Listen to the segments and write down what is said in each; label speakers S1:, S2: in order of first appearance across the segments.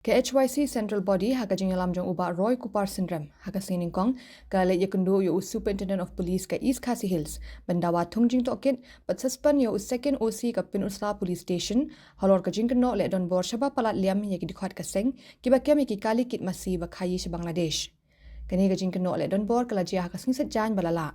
S1: Ke HYC Central Body haka jingalam jong uba Roy Kupar Syndrome haka siningkong ka le yakendo yo Superintendent of Police ka East Khasi Hills bandawa thongjing tokit but suspend yo second OC ka Pynursla Police Station halor ka jingkeno le donbor shaba palat liam yaki dikhwat ka seng kiba kem yaki kali kit masi ba khayi se Bangladesh kani ka jingkeno le donbor kala jia haka singset jan balala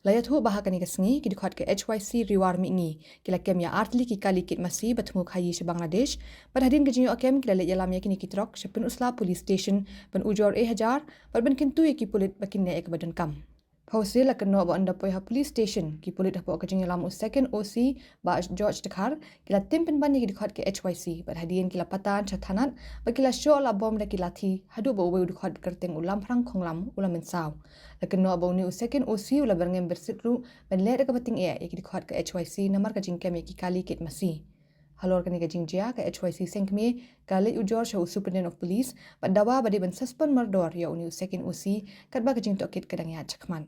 S1: Layat hu bahak kani kasngi ki dikhwat ke HYC riwar mi ngi kila kem ya artli ki kali kit masi batmu khayi se Bangladesh padhadin ke jinyo kem kila le yalam yakini kitrok se Pynursla Police Station ban ujor 1000 par ban kintu ki pulit bakin ne ek badan kam Phausi la keno ba anda poi ha police station ki pulit ha po ka jinyo lam second OC ba George Dekhar kila timpen ban ki dikhwat ke HYC padhadin kila patan cha Thanad ba kila show la bom la kila thi hadu ba we dikhwat kerteng ulam phrang khonglam ulam mensaw la keno ba ni second OC ula berngem bersitru ban le ka bating e ki dikhwat ke HYC namar ka jingkem ki kali kit masi halor kani ka jingjia ka HYC sengkme kali ujor show Superintendent of Police ba dawa ba di ban suspend mardor ya uni second OC kat ba ka jing tokit kadang ya chakman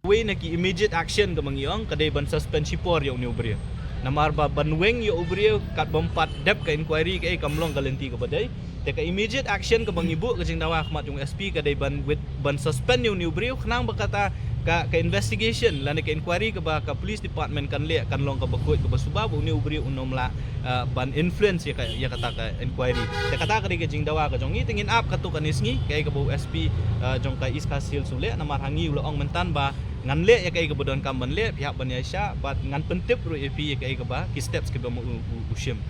S2: Way na ki immediate action ka mangyong kadai ban suspend sipor ya uni ubri namar ba banweng ya ubri kat bompat dep ka inquiry ka kamlong galenti ka badai te ka immediate action ka bangibu ka jing dawa khmat yung SP kadai ban suspend ya uni ubri khnang ba kata ka investigation lani ka inquiry ka ba ka police department kan le kan long ka bakut ka basuba bu ni ubri unom la ban influence ya kata ka inquiry te kata ka jing dawa ka jongi tingin up ka tu kanisngi kay ka bu SP jong ka East Khasi Hills sule namar hangi ulo ong mentan ba ngan le ya kay ka bodon kam ban le pihak ban ya sya bat ngan pentip ru EP ya kay ka ba ki steps ke ba mu ushim